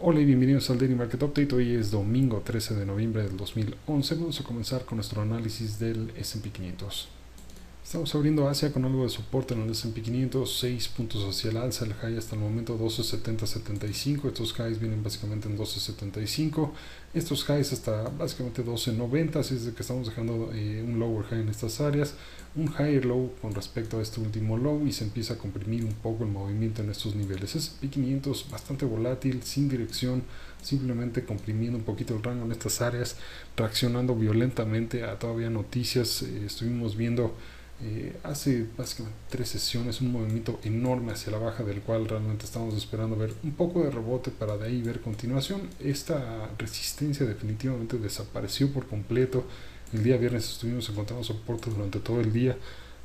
Hola y bienvenidos al Daily Market Update. Hoy es domingo 13 de noviembre del 2011. Vamos a comenzar con nuestro análisis del S&P 500. Estamos abriendo Asia con algo de soporte en el S&P 500, 6 puntos hacia el alza, el high hasta el momento 12.7075, estos highs vienen básicamente en 12.75, estos highs hasta básicamente 12.90, así es de que estamos dejando un lower high en estas áreas, un higher low con respecto a este último low y se empieza a comprimir un poco el movimiento en estos niveles. S&P 500 bastante volátil, sin dirección, simplemente comprimiendo un poquito el rango en estas áreas, reaccionando violentamente a todavía noticias. Estuvimos viendo hace básicamente 3 sesiones un movimiento enorme hacia la baja, del cual realmente estamos esperando ver un poco de rebote para de ahí ver continuación. Esta resistencia definitivamente desapareció por completo. El día viernes estuvimos encontrando soporte durante todo el día.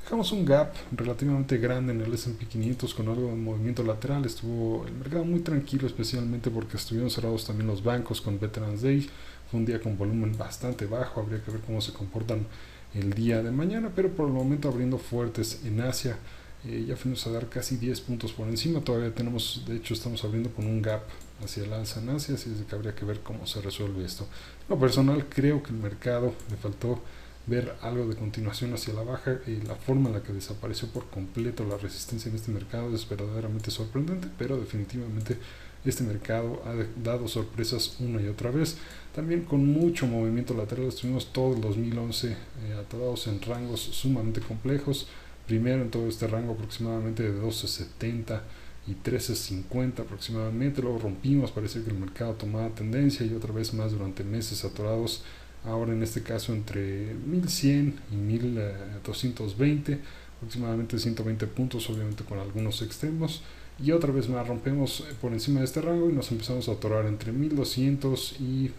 Dejamos un gap relativamente grande en el S&P 500 con algo de movimiento lateral. Estuvo el mercado muy tranquilo, especialmente porque estuvieron cerrados también los bancos con Veterans Day. Fue un día con volumen bastante bajo, habría que ver cómo se comportan el día de mañana, pero por el momento abriendo fuertes en Asia. Ya fuimos a dar casi 10 puntos por encima, todavía tenemos, de hecho estamos abriendo con un gap hacia el alza en Asia, así es que habría que ver cómo se resuelve esto. En lo personal creo que el mercado le faltó ver algo de continuación hacia la baja, y la forma en la que desapareció por completo la resistencia en este mercado es verdaderamente sorprendente, pero definitivamente este mercado ha dado sorpresas una y otra vez, también con mucho movimiento lateral. Estuvimos todo el 2011 atorados en rangos sumamente complejos, primero en todo este rango aproximadamente de 12.70 y 13.50 aproximadamente, luego rompimos, parecía que el mercado tomaba tendencia y otra vez más durante meses atorados, ahora en este caso entre 1100 y 1220, aproximadamente 120 puntos, obviamente con algunos extremos, y otra vez más rompemos por encima de este rango y nos empezamos a atorar entre 1200 y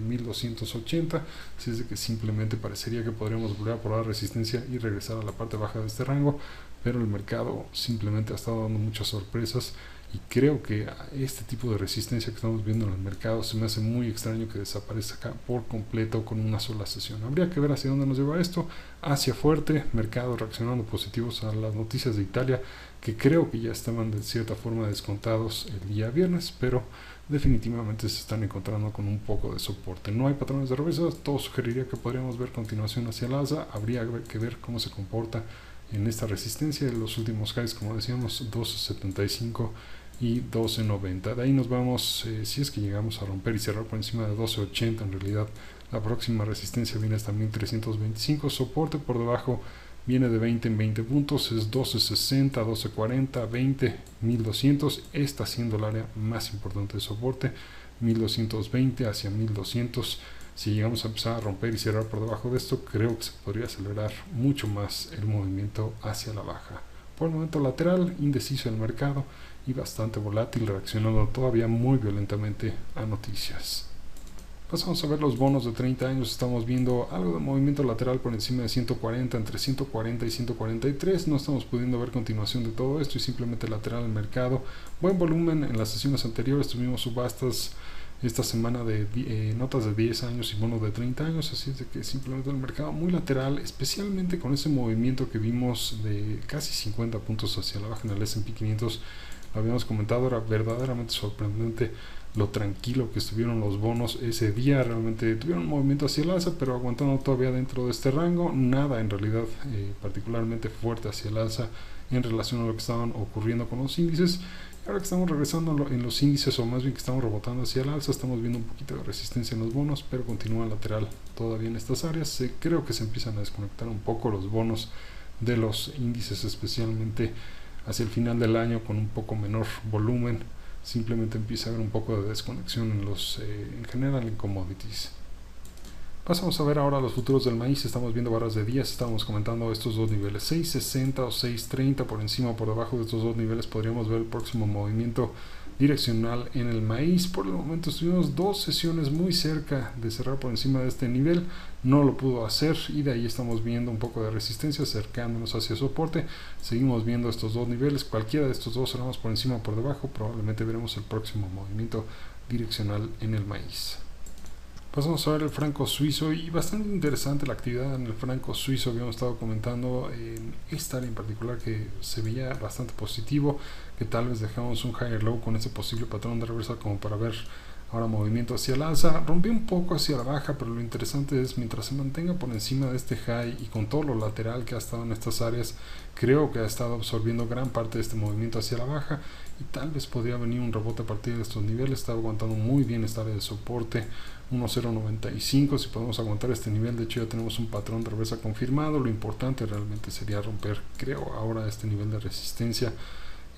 1280, así es de que simplemente parecería que podríamos volver a probar resistencia y regresar a la parte baja de este rango, pero el mercado simplemente ha estado dando muchas sorpresas y creo que este tipo de resistencia que estamos viendo en el mercado se me hace muy extraño que desaparezca por completo con una sola sesión. Habría que ver hacia dónde nos lleva esto. Asia fuerte, mercado reaccionando positivos a las noticias de Italia, que creo que ya estaban de cierta forma descontados el día viernes, pero definitivamente se están encontrando con un poco de soporte. No hay patrones de reversas, todo sugeriría que podríamos ver continuación hacia el alza. Habría que ver cómo se comporta en esta resistencia de los últimos highs, como decíamos, 12.75 y 12.90. De ahí nos vamos, si es que llegamos a romper y cerrar por encima de 12.80. En realidad la próxima resistencia viene hasta 1325, soporte por debajo viene de 20 en 20 puntos, es 12.60, 12.40, 20, 1200, esta siendo el área más importante de soporte, 1220 hacia 1200. Si llegamos a empezar a romper y cerrar por debajo de esto, creo que se podría acelerar mucho más el movimiento hacia la baja. Por el momento lateral, indeciso el mercado y bastante volátil, reaccionando todavía muy violentamente a noticias. Pasamos a ver los bonos de 30 años, estamos viendo algo de movimiento lateral por encima de 140, entre 140 y 143, no estamos pudiendo ver continuación de todo esto y simplemente lateral el mercado. Buen volumen, en las sesiones anteriores tuvimos subastas esta semana de notas de 10 años y bonos de 30 años, así es de que simplemente el mercado muy lateral, especialmente con ese movimiento que vimos de casi 50 puntos hacia la baja en el S&P 500, lo habíamos comentado, era verdaderamente sorprendente lo tranquilo que estuvieron los bonos ese día. Realmente tuvieron un movimiento hacia el alza, pero aguantando todavía dentro de este rango, nada en realidad particularmente fuerte hacia el alza en relación a lo que estaban ocurriendo con los índices. Ahora que estamos regresando en los índices, o más bien que estamos rebotando hacia el alza, estamos viendo un poquito de resistencia en los bonos, pero continúa lateral todavía en estas áreas. Creo que se empiezan a desconectar un poco los bonos de los índices, especialmente hacia el final del año con un poco menor volumen. Simplemente empieza a haber un poco de desconexión en general en commodities. Pasamos a ver ahora los futuros del maíz. Estamos viendo barras de días, estábamos comentando estos dos niveles, 6.60 o 6.30, por encima o por debajo de estos dos niveles podríamos ver el próximo movimiento direccional en el maíz. Por el momento estuvimos 2 sesiones muy cerca de cerrar por encima de este nivel, no lo pudo hacer y de ahí estamos viendo un poco de resistencia acercándonos hacia soporte. Seguimos viendo estos dos niveles, cualquiera de estos dos cerramos por encima o por debajo, probablemente veremos el próximo movimiento direccional en el maíz. Pasamos a ver el franco suizo y bastante interesante la actividad en el franco suizo. Habíamos estado comentando en esta área en particular que se veía bastante positivo, que tal vez dejamos un higher low con ese posible patrón de reversa como para ver Ahora movimiento hacia el alza, rompió un poco hacia la baja, pero lo interesante es mientras se mantenga por encima de este high y con todo lo lateral que ha estado en estas áreas, creo que ha estado absorbiendo gran parte de este movimiento hacia la baja y tal vez podría venir un rebote a partir de estos niveles. Está aguantando muy bien esta área de soporte 1.095. Si podemos aguantar este nivel, de hecho ya tenemos un patrón de reversa confirmado. Lo importante realmente sería romper, creo, ahora este nivel de resistencia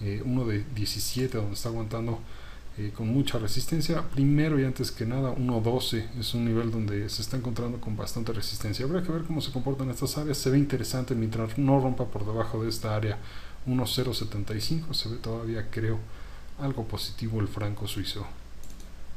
1 de 17, donde está aguantando con mucha resistencia. Primero y antes que nada 1.12 es un nivel donde se está encontrando con bastante resistencia. Habrá que ver cómo se comportan estas áreas. Se ve interesante mientras no rompa por debajo de esta área 1.075. Se ve todavía, creo, algo positivo el franco suizo.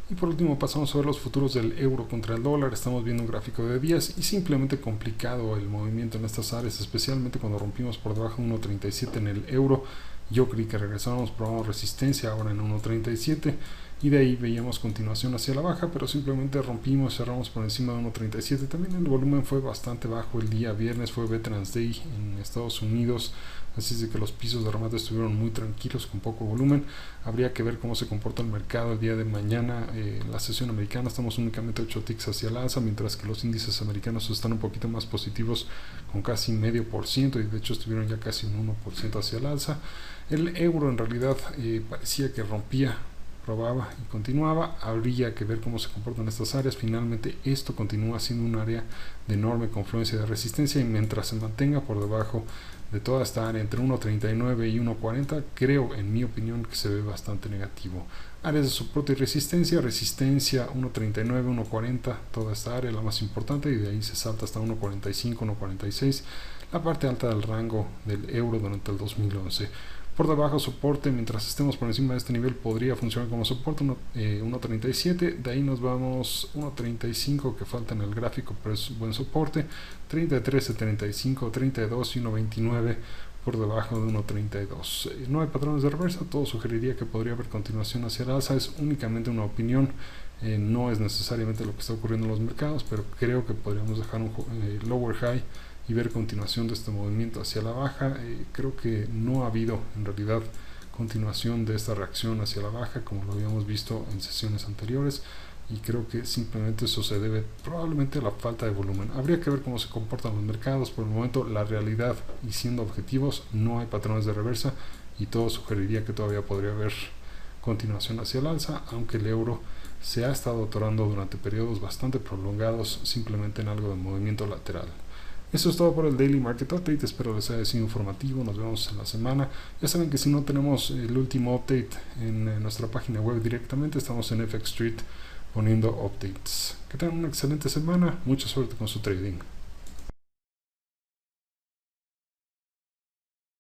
Y por último pasamos a ver los futuros del euro contra el dólar. Estamos viendo un gráfico de días y simplemente complicado el movimiento en estas áreas, especialmente cuando rompimos por debajo de 1.37 en el euro. Yo creí que regresábamos, probamos resistencia ahora en 1.37 y de ahí veíamos continuación hacia la baja, pero simplemente rompimos, cerramos por encima de 1.37. También el volumen fue bastante bajo el día viernes, fue Veterans Day en Estados Unidos, así es de que los pisos de remate estuvieron muy tranquilos con poco volumen. Habría que ver cómo se comporta el mercado el día de mañana. La sesión americana estamos únicamente 8 ticks hacia el alza, mientras que los índices americanos están un poquito más positivos con casi 0.5% y de hecho estuvieron ya casi un 1% hacia el alza. El euro en realidad parecía que rompía, probaba y continuaba. Habría que ver cómo se comportan estas áreas. Finalmente esto continúa siendo un área de enorme confluencia de resistencia y mientras se mantenga por debajo de toda esta área entre 1.39 y 1.40, creo, en mi opinión, que se ve bastante negativo. Áreas de soporte y resistencia, 1.39, 1.40, toda esta área la más importante, y de ahí se salta hasta 1.45, 1.46, la parte alta del rango del euro durante el 2011. Por debajo soporte, mientras estemos por encima de este nivel podría funcionar como soporte 1.37, de ahí nos vamos 1.35 que falta en el gráfico pero es buen soporte, 33.75, 32 y 1.29 por debajo de 1.32. No hay patrones de reversa, todo sugeriría que podría haber continuación hacia el alza, es únicamente una opinión, no es necesariamente lo que está ocurriendo en los mercados, pero creo que podríamos dejar un lower high y ver continuación de este movimiento hacia la baja. Creo que no ha habido en realidad continuación de esta reacción hacia la baja como lo habíamos visto en sesiones anteriores y creo que simplemente eso se debe probablemente a la falta de volumen. Habría que ver cómo se comportan los mercados. Por el momento la realidad y siendo objetivos no hay patrones de reversa y todo sugeriría que todavía podría haber continuación hacia el alza, aunque el euro se ha estado atorando durante periodos bastante prolongados simplemente en algo de movimiento lateral. Eso es todo por el Daily Market Update, espero les haya sido informativo, nos vemos en la semana. Ya saben que si no tenemos el último update en nuestra página web directamente, estamos en FX Street poniendo updates. Que tengan una excelente semana, mucha suerte con su trading.